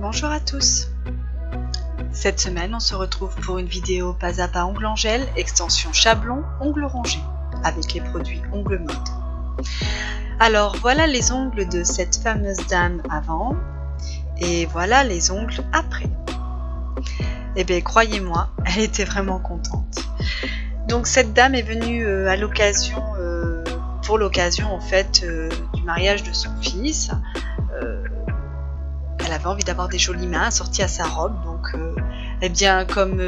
Bonjour à tous. Cette semaine, on se retrouve pour une vidéo pas à pas ongle en gel, extension Chablon, ongles rongés, avec les produits Ongles Mode. Alors voilà les ongles de cette fameuse dame avant, et voilà les ongles après. Et bien croyez-moi, elle était vraiment contente. Donc cette dame est venue à l'occasion, pour l'occasion en fait du mariage de son fils. Elle avait envie d'avoir des jolies mains assorties à sa robe, donc eh bien comme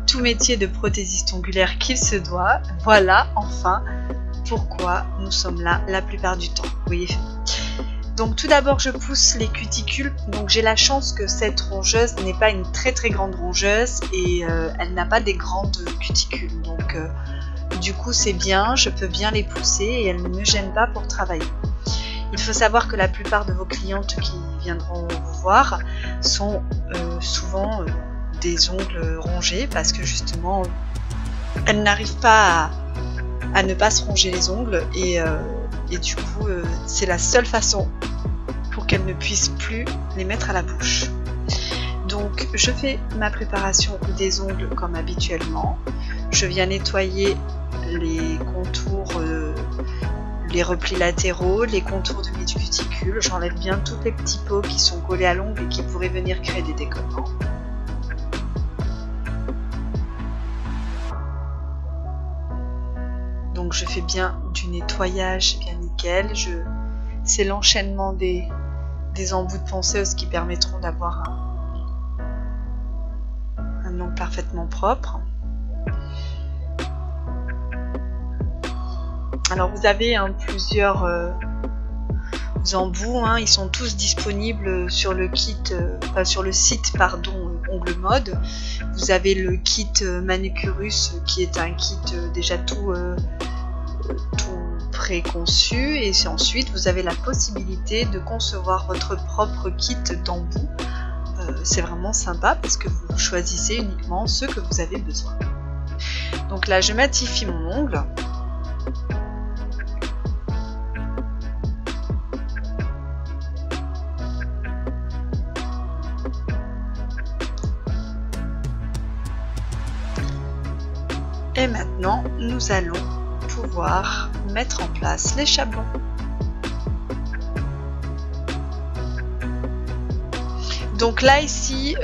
tout métier de prothésiste ongulaire qu'il se doit, voilà enfin pourquoi nous sommes là la plupart du temps. Vous voyez. Donc tout d'abord je pousse les cuticules, donc j'ai la chance que cette rongeuse n'est pas une très grande rongeuse et elle n'a pas des grandes cuticules, donc du coup c'est bien, je peux bien les pousser et elles ne me gênent pas pour travailler. Il faut savoir que la plupart de vos clientes qui viendront vous voir sont souvent des ongles rongés parce que justement elles n'arrivent pas à ne pas se ronger les ongles et du coup c'est la seule façon pour qu'elles ne puissent plus les mettre à la bouche. Donc je fais ma préparation des ongles comme habituellement. Je viens nettoyer les contours, les replis latéraux, les contours de mes cuticules. J'enlève bien tous les petits pots qui sont collés à l'ongle et qui pourraient venir créer des décollements. Donc je fais bien du nettoyage bien nickel. C'est l'enchaînement des embouts de ponceuse qui permettront d'avoir un ongle parfaitement propre. Alors vous avez plusieurs embouts, ils sont tous disponibles sur le kit, sur le site Ongles Mode. Vous avez le kit Manucurus qui est un kit déjà tout préconçu, et ensuite vous avez la possibilité de concevoir votre propre kit d'embouts. C'est vraiment sympa parce que vous choisissez uniquement ceux que vous avez besoin. Donc là je matifie mon ongle. Et maintenant, nous allons pouvoir mettre en place les chablons. Donc là, ici,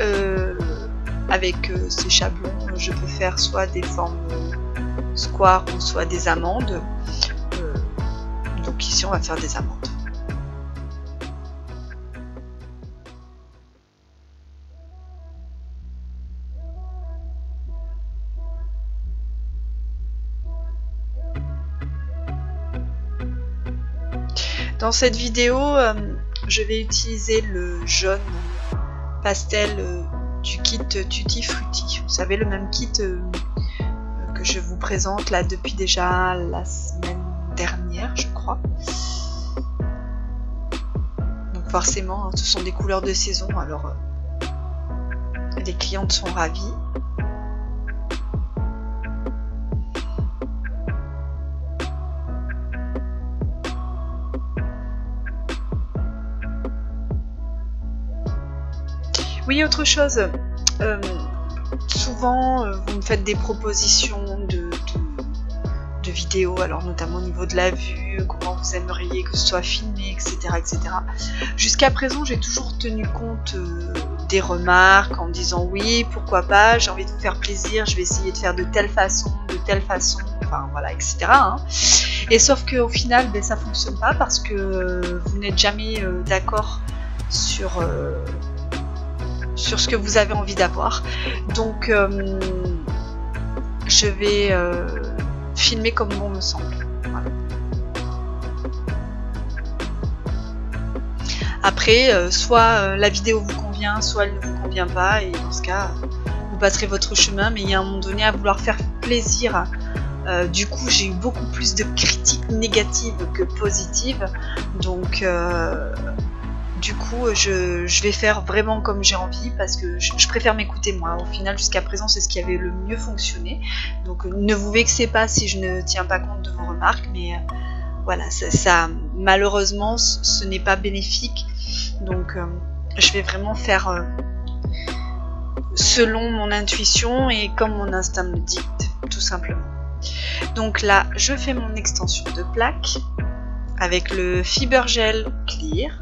avec ces chablons, je peux faire soit des formes square ou soit des amandes. Donc ici, on va faire des amandes. Dans cette vidéo, je vais utiliser le jaune pastel du kit Tutti Frutti. Vous savez, le même kit que je vous présente là depuis déjà la semaine dernière, je crois. Donc forcément, ce sont des couleurs de saison, alors les clientes sont ravies. Oui, autre chose, souvent vous me faites des propositions de vidéos, alors notamment au niveau de la vue, comment vous aimeriez que ce soit filmé, etc. etc. Jusqu'à présent, j'ai toujours tenu compte des remarques en disant oui, pourquoi pas, j'ai envie de vous faire plaisir, je vais essayer de faire de telle façon, enfin voilà, etc. Et sauf qu'au final, ça ne fonctionne pas parce que vous n'êtes jamais d'accord sur ce que vous avez envie d'avoir. Donc je vais filmer comme bon me semble. Voilà. Après, soit la vidéo vous convient, soit elle ne vous convient pas, et dans ce cas, vous passerez votre chemin, mais il y a un moment donné à vouloir faire plaisir. Du coup, j'ai eu beaucoup plus de critiques négatives que positives, donc du coup, je vais faire vraiment comme j'ai envie parce que je préfère m'écouter moi. Au final, jusqu'à présent, c'est ce qui avait le mieux fonctionné. Donc, ne vous vexez pas si je ne tiens pas compte de vos remarques, mais voilà, ça malheureusement, ce n'est pas bénéfique. Donc, je vais vraiment faire selon mon intuition et comme mon instinct me le dicte, tout simplement. Donc là, je fais mon extension de plaque avec le Fiber Gel Clear,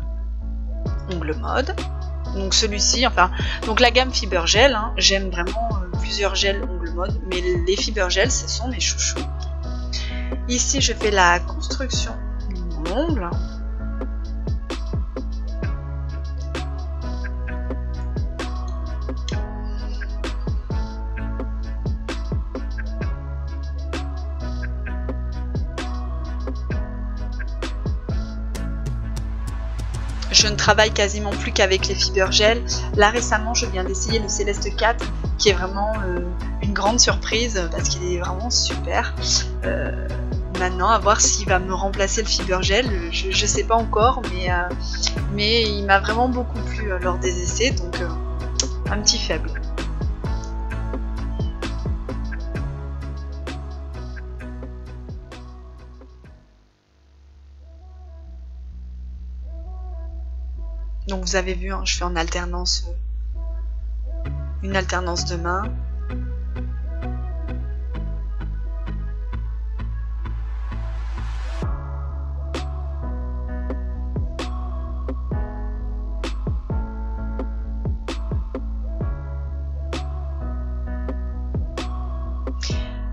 ongle mode. Donc celui-ci, enfin, donc la gamme Fiber Gel, hein, j'aime vraiment plusieurs gels ongle mode, mais les Fiber Gel, ce sont mes chouchous. Ici, je fais la construction de mon ongle. Je ne travaille quasiment plus qu'avec les Fiber Gel. Là récemment je viens d'essayer le Céleste 4 qui est vraiment une grande surprise parce qu'il est vraiment super. Maintenant à voir s'il va me remplacer le Fiber Gel, je sais pas encore, mais il m'a vraiment beaucoup plu lors des essais, donc un petit faible. Donc vous avez vu, hein, je fais en alternance, une alternance de main.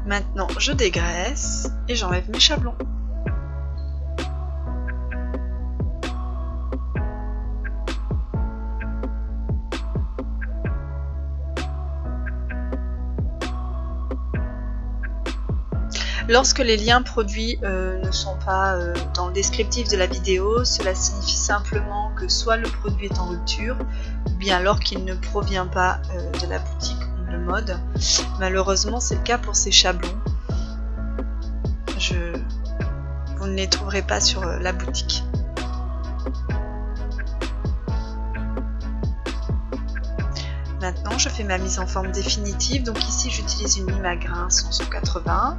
Maintenant je dégraisse et j'enlève mes chablons. Lorsque les liens produits ne sont pas dans le descriptif de la vidéo, cela signifie simplement que soit le produit est en rupture, ou bien alors qu'il ne provient pas de la boutique Ongle Mode. Malheureusement, c'est le cas pour ces chablons. Vous ne les trouverez pas sur la boutique. Maintenant, je fais ma mise en forme définitive. Donc ici, j'utilise une lime à grains 180.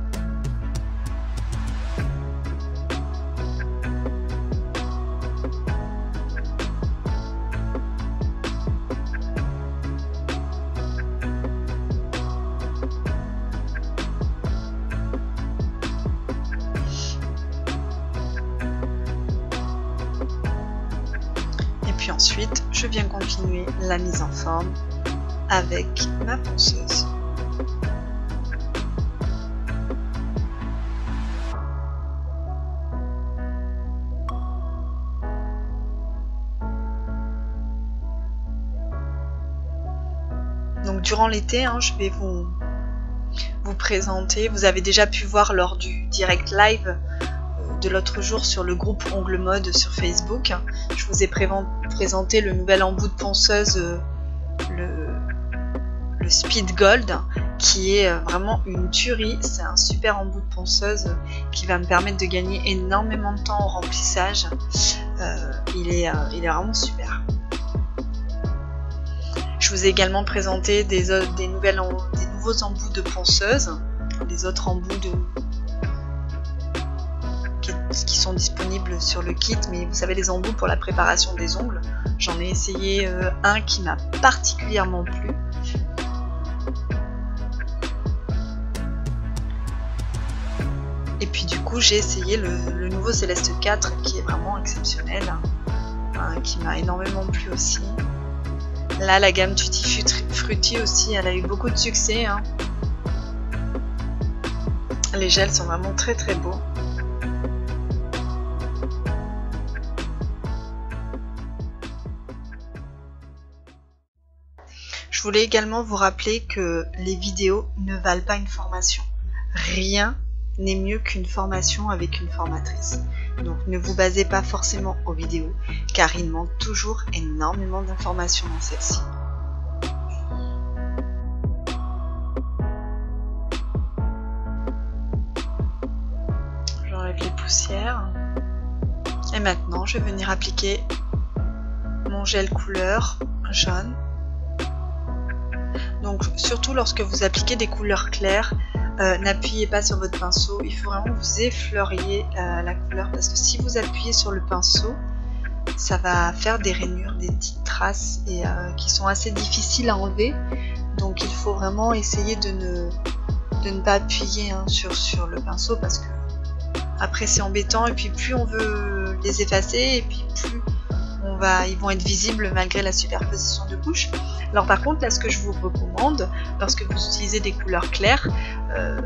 Puis ensuite, je viens continuer la mise en forme avec ma ponceuse. Donc durant l'été, hein, je vais vous présenter, vous avez déjà pu voir lors du direct live de l'autre jour sur le groupe Ongle Mode sur Facebook, je vous ai présenté le nouvel embout de ponceuse, le Speed Gold, qui est vraiment une tuerie. C'est un super embout de ponceuse qui va me permettre de gagner énormément de temps au remplissage. Il est vraiment super. Je vous ai également présenté des nouveaux embouts de ponceuse, des autres embouts qui sont disponibles sur le kit, mais vous savez, les embouts pour la préparation des ongles, j'en ai essayé un qui m'a particulièrement plu. Et puis du coup j'ai essayé le nouveau Céleste 4 qui est vraiment exceptionnel, hein, qui m'a énormément plu aussi. Là la gamme Tutti Frutti aussi, elle a eu beaucoup de succès, hein. Les gels sont vraiment très très beaux. Je voulais également vous rappeler que les vidéos ne valent pas une formation. Rien n'est mieux qu'une formation avec une formatrice. Donc ne vous basez pas forcément aux vidéos, car il manque toujours énormément d'informations dans celle-ci. J'enlève les poussières. Et maintenant, je vais venir appliquer mon gel couleur jaune. Donc surtout lorsque vous appliquez des couleurs claires, n'appuyez pas sur votre pinceau, il faut vraiment que vous effleuriez la couleur, parce que si vous appuyez sur le pinceau, ça va faire des rainures, des petites traces et qui sont assez difficiles à enlever. Donc il faut vraiment essayer de ne pas appuyer hein, sur le pinceau parce que après c'est embêtant et puis plus on veut les effacer et puis plus ils vont être visibles malgré la superposition de couches. Alors par contre là ce que je vous recommande lorsque vous utilisez des couleurs claires,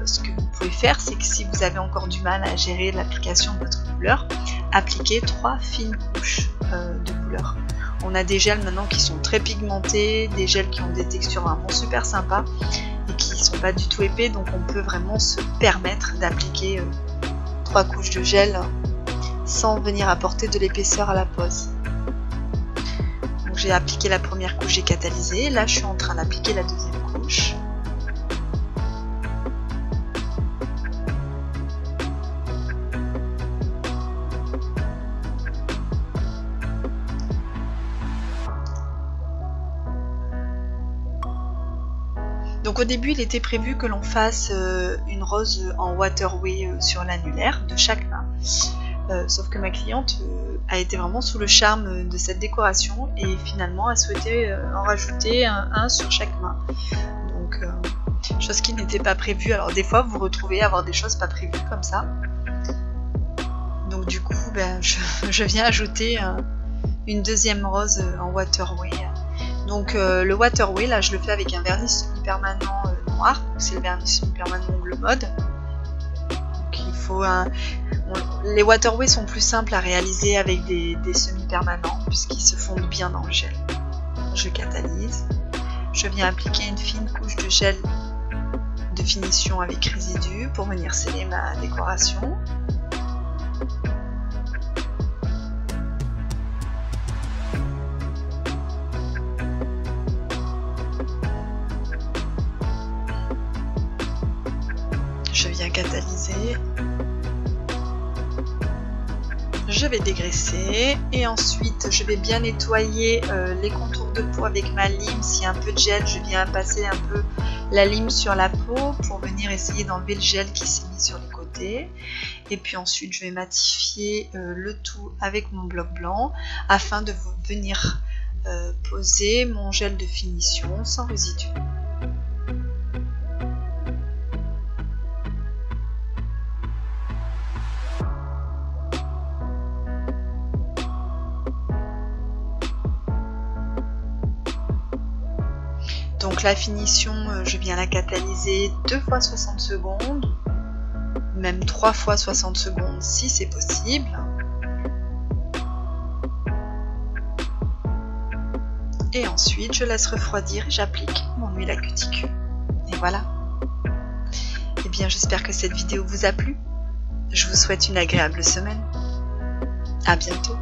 ce que vous pouvez faire c'est que si vous avez encore du mal à gérer l'application de votre couleur, appliquez 3 fines couches de couleur. On a des gels maintenant qui sont très pigmentés, des gels qui ont des textures vraiment super sympas et qui sont pas du tout épais, donc on peut vraiment se permettre d'appliquer 3 couches de gel sans venir apporter de l'épaisseur à la pose. Donc j'ai appliqué la première couche, j'ai catalysé, là je suis en train d'appliquer la deuxième couche. Donc au début il était prévu que l'on fasse une rose en waterway sur l'annulaire de chaque main, sauf que ma cliente a été vraiment sous le charme de cette décoration et finalement a souhaité en rajouter un sur chaque main. Donc chose qui n'était pas prévue, alors des fois vous vous retrouvez à avoir des choses pas prévues comme ça. Donc du coup ben, je viens ajouter une deuxième rose en waterway. Donc le waterway, là je le fais avec un vernis semi-permanent noir, c'est le vernis semi-permanent Bleu Mode. Donc il faut les waterways sont plus simples à réaliser avec des semi-permanents puisqu'ils se fondent bien dans le gel. Je catalyse, je viens appliquer une fine couche de gel de finition avec résidu pour venir sceller ma décoration. Je viens catalyser, je vais dégraisser et ensuite je vais bien nettoyer les contours de peau avec ma lime. S'il y a un peu de gel, je viens passer un peu la lime sur la peau pour venir essayer d'enlever le gel qui s'est mis sur les côtés. Et puis ensuite je vais matifier le tout avec mon bloc blanc afin de venir poser mon gel de finition sans résidu. Donc la finition, je viens la catalyser 2 fois 60 secondes, même 3 fois 60 secondes si c'est possible. Et ensuite, je laisse refroidir et j'applique mon huile à cuticule. Et voilà. Eh bien, j'espère que cette vidéo vous a plu. Je vous souhaite une agréable semaine. À bientôt.